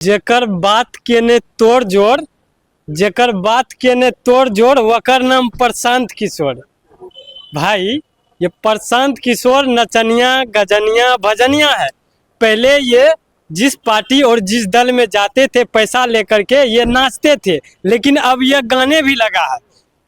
जेकर बात केने तोड़ जोड़ जेकर बात केने तोड़ जोड़ वकर नाम प्रशांत किशोर। भाई ये प्रशांत किशोर नचनिया गजनिया भजनिया है। पहले ये जिस पार्टी और जिस दल में जाते थे पैसा लेकर के ये नाचते थे, लेकिन अब ये गाने भी लगा है।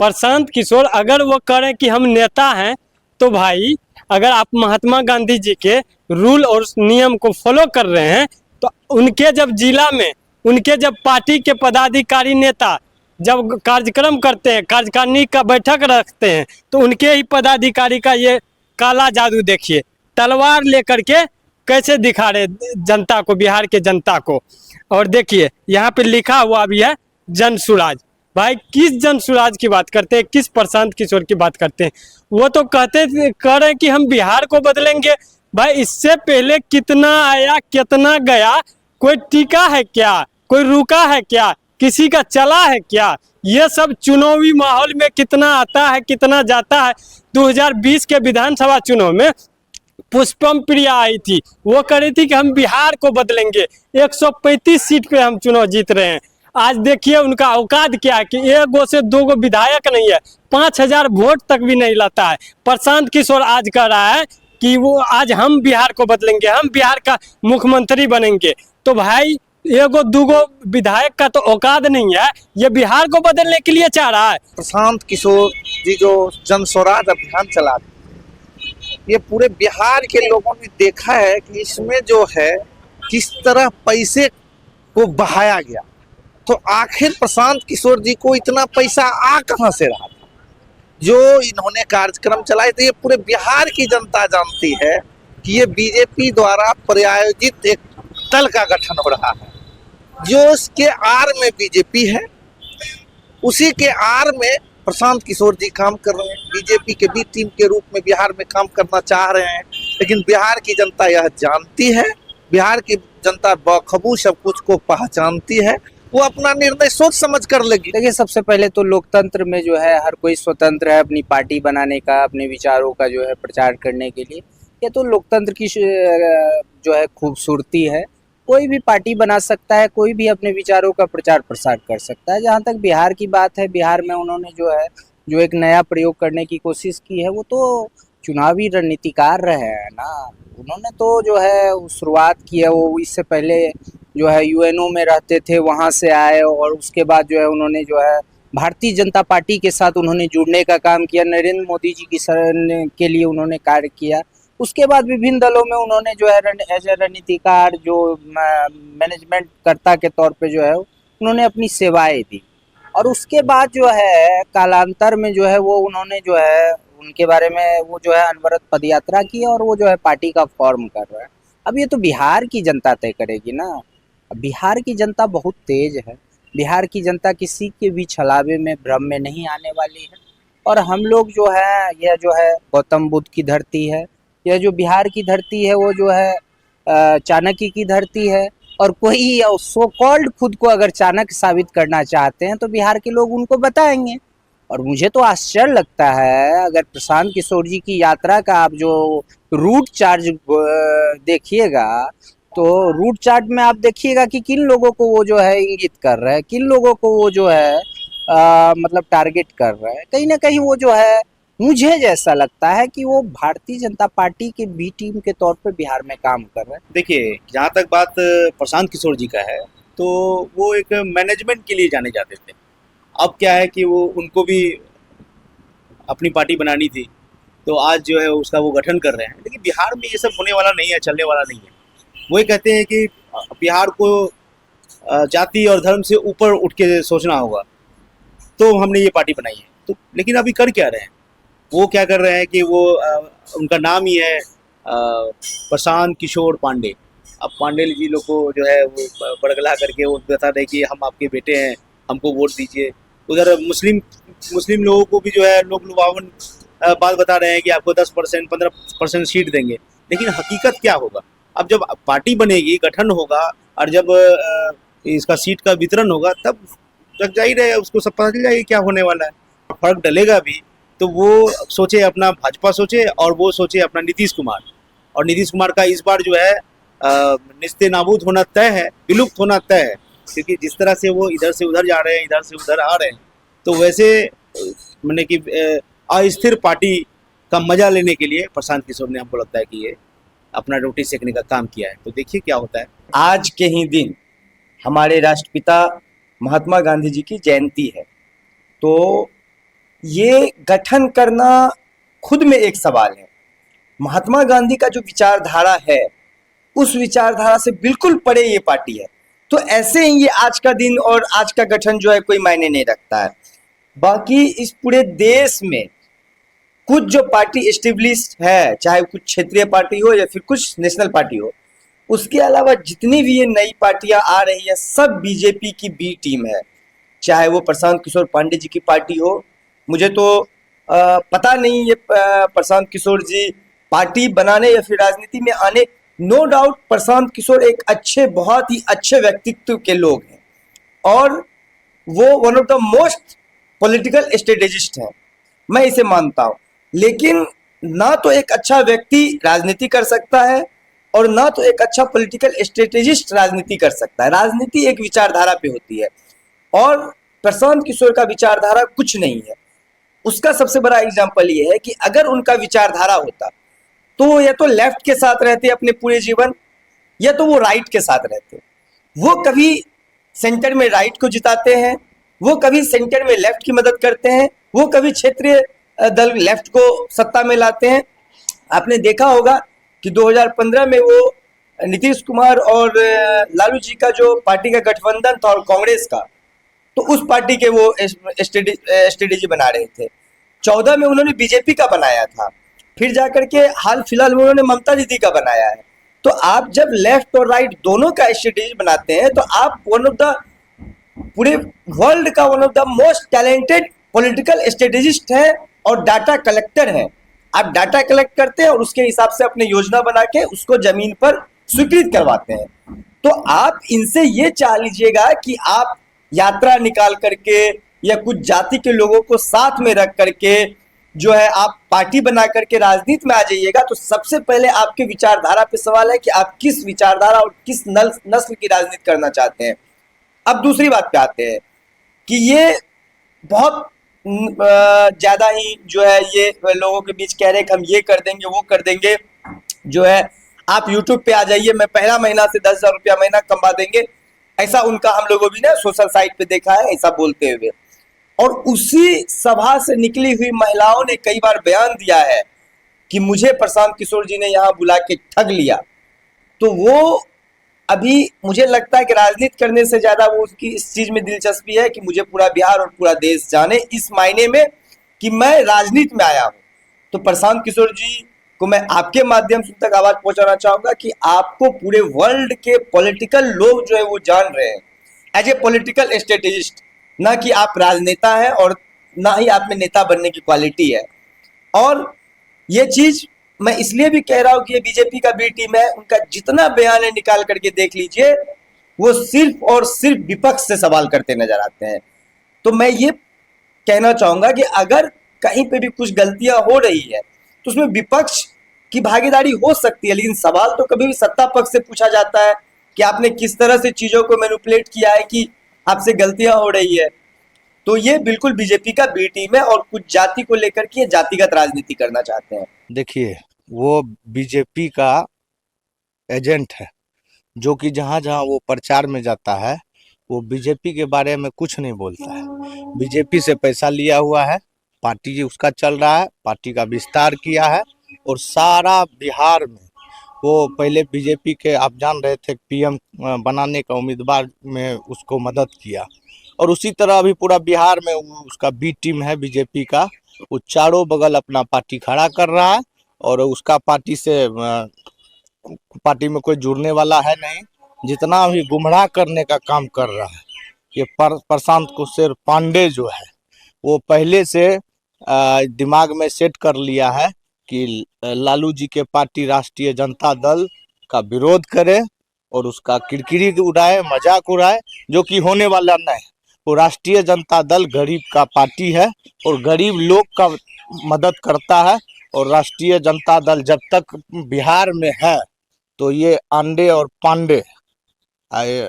प्रशांत किशोर अगर वो करें कि हम नेता हैं, तो भाई अगर आप महात्मा गांधी जी के रूल और नियम को फॉलो कर रहे हैं, तो उनके जब जिला में उनके जब पार्टी के पदाधिकारी नेता जब कार्यक्रम करते हैं, कार्यकारिणी का बैठक रखते हैं, तो उनके ही पदाधिकारी का ये काला जादू देखिए, तलवार लेकर के कैसे दिखा रहे जनता को, बिहार के जनता को। और देखिए यहाँ पे लिखा हुआ भी है जन सुराज। भाई किस जन सुराज की बात करते हैं, किस प्रशांत किशोर की बात करते हैं? वो तो कह रहे हैं कि हम बिहार को बदलेंगे। भाई इससे पहले कितना आया कितना गया, कोई टिका है क्या, कोई रुका है क्या, किसी का चला है क्या? ये सब चुनावी माहौल में कितना आता है कितना जाता है। 2020 के विधानसभा चुनाव में पुष्पम प्रिया आई थी, वो कह रही थी कि हम बिहार को बदलेंगे। 135 सीट पे हम चुनाव जीत रहे हैं। आज देखिए उनका औकात क्या है कि एक गो से दो गो विधायक नहीं है, 5000 वोट तक भी नहीं लाता है। प्रशांत किशोर आज कह रहा है कि वो आज हम बिहार को बदलेंगे, हम बिहार का मुख्यमंत्री बनेंगे। तो भाई एगो दूगो विधायक का तो औकात नहीं है, ये बिहार को बदलने के लिए चाह रहा है। प्रशांत किशोर जी जो जन स्वराज अभियान चला, ये पूरे बिहार के लोगों ने देखा है कि इसमें जो है किस तरह पैसे को बहाया गया। तो आखिर प्रशांत किशोर जी को इतना पैसा आ कहां से रहा था? जो इन्होंने कार्यक्रम चलाए थे, ये पूरे बिहार की जनता जानती है कि ये बीजेपी द्वारा प्रायोजित एक दल का गठन हो रहा है। जो उसके आड़ में बीजेपी है, उसी के आड़ में प्रशांत किशोर जी काम कर रहे हैं। बीजेपी के बी टीम के रूप में बिहार में काम करना चाह रहे हैं, लेकिन बिहार की जनता यह जानती है, बिहार की जनता बखूबी सब कुछ को पहचानती है, वो अपना निर्णय सोच समझ कर लेगी। देखिए, सबसे पहले तो लोकतंत्र में जो है हर कोई स्वतंत्र है अपनी पार्टी बनाने का, अपने विचारों का जो है प्रचार करने के लिए। ये तो लोकतंत्र की जो है खूबसूरती है। कोई भी पार्टी बना सकता है, कोई भी अपने विचारों का प्रचार प्रसार कर सकता है। जहाँ तक बिहार की बात है, बिहार में उन्होंने जो एक नया प्रयोग करने की कोशिश की है, वो तो चुनावी रणनीतिकार रहे हैं ना। उन्होंने तो जो है शुरुआत की है, वो इससे पहले जो है यूएनओ में रहते थे, वहाँ से आए और उसके बाद जो है उन्होंने जो है भारतीय जनता पार्टी के साथ उन्होंने जुड़ने का काम किया। नरेंद्र मोदी जी की के लिए उन्होंने कार्य किया। उसके बाद विभिन्न दलों में उन्होंने जो है एज ए रणनीतिकार, जो मैनेजमेंट कर्ता के तौर पे जो है उन्होंने अपनी सेवाएं दी। और उसके बाद जो है कालांतर में जो है वो उन्होंने जो है उनके बारे में वो जो है अनवरत पदयात्रा की और वो जो है पार्टी का फॉर्म कर रहा है। अब ये तो बिहार की जनता तय करेगी ना। बिहार की जनता बहुत तेज है। बिहार की जनता किसी के भी छलावे में भ्रम में नहीं आने वाली है। और हम लोग जो है, यह जो है गौतम बुद्ध की धरती है, यह जो बिहार की धरती है वो जो है चाणक्य की धरती है। और कोई सो कॉल्ड खुद को अगर चाणक्य साबित करना चाहते हैं तो बिहार के लोग उनको बताएंगे। और मुझे तो आश्चर्य लगता है, अगर प्रशांत किशोर जी की यात्रा का आप जो रूट चार्ज देखिएगा, तो रूट चार्ट में आप देखिएगा कि किन लोगों को वो जो है इंगित कर रहा है, किन लोगों को वो जो है मतलब टारगेट कर रहा है। कहीं ना कहीं वो जो है, मुझे जैसा लगता है कि वो भारतीय जनता पार्टी के बी टीम के तौर पे बिहार में काम कर रहे हैं। देखिए, जहाँ तक बात प्रशांत किशोर जी का है, तो वो एक मैनेजमेंट के लिए जाने जाते थे। अब क्या है कि वो उनको भी अपनी पार्टी बनानी थी, तो आज जो है उसका वो गठन कर रहे हैं। लेकिन बिहार में ये सब होने वाला नहीं है, चलने वाला नहीं है। वो ये कहते हैं कि बिहार को जाति और धर्म से ऊपर उठ के सोचना होगा, तो हमने ये पार्टी बनाई है। तो लेकिन अभी कर क्या रहे हैं? वो क्या कर रहे हैं कि वो उनका नाम ही है प्रशांत किशोर पांडे। अब पांडे जी लोग को जो है वो बड़गला करके वो बता रहे कि हम आपके बेटे हैं, हमको वोट दीजिए। उधर मुस्लिम लोगों को भी जो है लोग लुभावन बात बता रहे हैं कि आपको 10% 15% सीट देंगे। लेकिन हकीकत क्या होगा? अब जब पार्टी बनेगी, गठन होगा और जब इसका सीट का वितरण होगा, तब जग जाहिर है उसको सब पता चल जाएगा क्या होने वाला है। फर्क डलेगा भी तो वो सोचे अपना भाजपा सोचे, और वो सोचे अपना नीतीश कुमार। और नीतीश कुमार का इस बार जो है निस्ते नाबूद होना तय है, विलुप्त होना तय है, क्योंकि जिस तरह से वो इधर से उधर जा रहे हैं, इधर से उधर आ रहे हैं, तो वैसे मैंने कि अस्थिर पार्टी का मजा लेने के लिए प्रशांत किशोर ने, हमको लगता है कि ये अपना रोटी सेकने का काम किया है। तो देखिए क्या होता है। आज के ही दिन हमारे राष्ट्रपिता महात्मा गांधी जी की जयंती है, तो ये गठन करना खुद में एक सवाल है। महात्मा गांधी का जो विचारधारा है, उस विचारधारा से बिल्कुल परे ये पार्टी है, तो ऐसे ही ये आज का दिन और आज का गठन जो है कोई मायने नहीं रखता है। बाकी इस पूरे देश में कुछ जो पार्टी एस्टेब्लिश्ड है, चाहे कुछ क्षेत्रीय पार्टी हो या फिर कुछ नेशनल पार्टी हो, उसके अलावा जितनी भी ये नई पार्टियां आ रही है, सब बीजेपी की बी टीम है। चाहे वो प्रशांत किशोर पांडे जी की पार्टी हो, मुझे तो पता नहीं ये प्रशांत किशोर जी पार्टी बनाने या फिर राजनीति में आने, नो डाउट प्रशांत किशोर एक अच्छे, बहुत ही अच्छे व्यक्तित्व के लोग हैं और वो one of the most political strategist हैं, मैं इसे मानता हूं। लेकिन ना तो एक अच्छा व्यक्ति राजनीति कर सकता है और ना तो एक अच्छा पॉलिटिकल स्ट्रेटेजिस्ट राजनीति कर सकता है। राजनीति एक विचारधारा पे होती है और प्रशांत किशोर का विचारधारा कुछ नहीं है। उसका सबसे बड़ा एग्जाम्पल ये है कि अगर उनका विचारधारा होता तो वो या तो लेफ्ट के साथ रहते अपने पूरे जीवन, या तो वो राइट के साथ रहते। वो कभी सेंटर में राइट को जिताते हैं, वो कभी सेंटर में लेफ्ट की मदद करते हैं, वो कभी क्षेत्रीय दल लेफ्ट को सत्ता में लाते हैं। आपने देखा होगा कि 2015 में वो नीतीश कुमार और लालू जी का जो पार्टी का गठबंधन था और कांग्रेस का, तो उस पार्टी के वो स्ट्रेटेजी बना रहे थे। 14 में उन्होंने बीजेपी का बनाया था, फिर जाकर के हाल फिलहाल में उन्होंने ममता दीदी का बनाया है। तो आप जब लेफ्ट और राइट दोनों का स्ट्रेटेजी बनाते हैं, तो आप वन ऑफ द पूरे वर्ल्ड का one of the most talented political strategist हैं और डाटा कलेक्टर हैं। आप डाटा कलेक्ट करते हैं और उसके हिसाब से अपनी योजना बना के उसको जमीन पर स्वीकृत करवाते हैं। तो आप इनसे ये चाह लीजिएगा कि आप यात्रा निकाल करके या कुछ जाति के लोगों को साथ में रख करके जो है आप पार्टी बना करके राजनीति में आ जाइएगा, तो सबसे पहले आपके विचारधारा पे सवाल है कि आप किस विचारधारा और किस नस्ल की राजनीति करना चाहते हैं। अब दूसरी बात पे आते हैं कि ये बहुत ज्यादा ही जो है ये लोगों के बीच कह रहे हैं कि हम ये कर देंगे वो कर देंगे, जो है आप YouTube पे आ जाइए, मैं पहला महीना से 10,000 रुपया महीना कमा देंगे, ऐसा उनका हम लोगों भी ना सोशल साइट पे देखा है ऐसा बोलते हुए। और उसी सभा से निकली हुई महिलाओं ने कई बार बयान दिया है कि मुझे प्रशांत किशोर जी ने यहाँ बुला के ठग लिया। तो वो अभी मुझे लगता है कि राजनीति करने से ज्यादा वो उसकी इस चीज में दिलचस्पी है कि मुझे पूरा बिहार और पूरा देश जाने, इस मायने में कि मैं राजनीति में आया हूँ। तो प्रशांत किशोर जी को मैं आपके माध्यम से तक आवाज पहुंचाना चाहूंगा कि आपको पूरे वर्ल्ड के पॉलिटिकल लोग जो है वो जान रहे हैं एज ए पॉलिटिकल स्ट्रेटेजिस्ट, ना कि आप राजनेता हैं और ना ही आप में नेता बनने की क्वालिटी है। और ये चीज मैं इसलिए भी कह रहा हूं कि ये बीजेपी का बी टीम है, उनका जितना बयान है निकाल करके देख लीजिए, वो सिर्फ और सिर्फ विपक्ष से सवाल करते नजर आते हैं। तो मैं ये कहना चाहूंगा कि अगर कहीं पे भी कुछ गलतियां हो रही है तो उसमें विपक्ष की भागीदारी हो सकती है, लेकिन सवाल तो कभी भी सत्ता पक्ष से पूछा जाता है कि आपने किस तरह से चीजों को मैनिपुलेट किया है कि आपसे गलतियां हो रही है। तो ये बिल्कुल बीजेपी का बी टीम है और कुछ जाति को लेकर के जातिगत राजनीति करना चाहते हैं। देखिए, वो बीजेपी का एजेंट है, जो कि जहाँ जहाँ वो प्रचार में जाता है वो बीजेपी के बारे में कुछ नहीं बोलता है। बीजेपी से पैसा लिया हुआ है, पार्टी उसका चल रहा है, पार्टी का विस्तार किया है और सारा बिहार में वो पहले बीजेपी के, आप जान रहे थे, पीएम बनाने का उम्मीदवार में उसको मदद किया और उसी तरह अभी पूरा बिहार में वो उसका बी टीम है बीजेपी का, वो चारों बगल अपना पार्टी खड़ा कर रहा है और उसका पार्टी से पार्टी में कोई जुड़ने वाला है नहीं। जितना भी गुमराह करने का काम कर रहा है ये प्रशांत किशोर पांडे जो है, वो पहले से दिमाग में सेट कर लिया है कि लालू जी के पार्टी राष्ट्रीय जनता दल का विरोध करे और उसका किरकिरी उड़ाए, मजाक उड़ाए, जो कि होने वाला नहीं। वो राष्ट्रीय जनता दल गरीब का पार्टी है और गरीब लोग का मदद करता है और राष्ट्रीय जनता दल जब तक बिहार में है तो ये आंडे और पांडे ये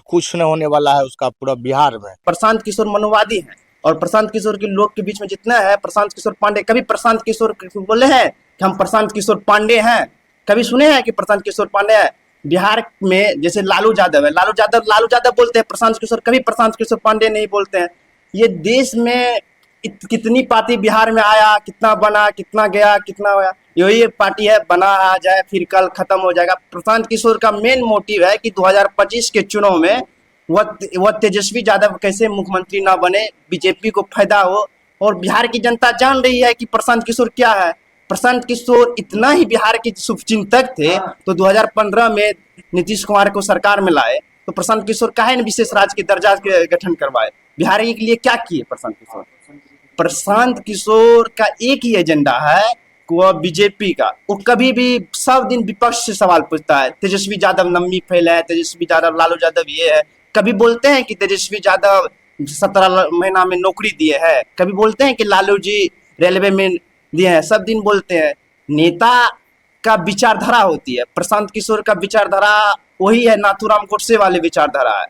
कुछ नहीं होने वाला है उसका पूरा बिहार में। प्रशांत किशोर मनोवादी हैं और प्रशांत किशोर के लोग के बीच में जितना है प्रशांत किशोर पांडे, कभी प्रशांत किशोर बोले हैं कि हम प्रशांत किशोर पांडे हैं? कभी सुने हैं कि प्रशांत किशोर पांडे है? बिहार में जैसे लालू यादव है, लालू यादव बोलते हैं, प्रशांत किशोर कभी प्रशांत किशोर पांडे नहीं बोलते हैं। ये देश में कितनी पार्टी बिहार में आया, कितना बना, कितना गया, कितना हुआ, यही पार्टी है, बना आ जाए फिर कल खत्म हो जाएगा। प्रशांत किशोर का मेन मोटिव है कि 2025 के चुनाव में वह तेजस्वी यादव कैसे मुख्यमंत्री ना बने, बीजेपी को फायदा हो। और बिहार की जनता जान रही है कि प्रशांत किशोर क्या है। प्रशांत किशोर इतना ही बिहार के शुभचिंतक थे तो 2015 में नीतीश कुमार को सरकार में लाए, तो प्रशांत किशोर काहे न विशेष राज्य के दर्जा के गठन करवाए? बिहार के लिए क्या किए प्रशांत किशोर? प्रशांत किशोर का एक ही एजेंडा है कि वह बीजेपी का, वो कभी भी सब दिन विपक्ष से सवाल पूछता है। तेजस्वी यादव नम्मी फैल है, तेजस्वी यादव, लालू यादव ये है। कभी बोलते हैं कि तेजस्वी यादव 17 महीना में नौकरी दिए हैं, कभी बोलते हैं कि लालू जी रेलवे में दिए हैं, सब दिन बोलते हैं। नेता का विचारधारा होती है, प्रशांत किशोर का विचारधारा वही है, नाथूराम गोडसे वाले विचारधारा है।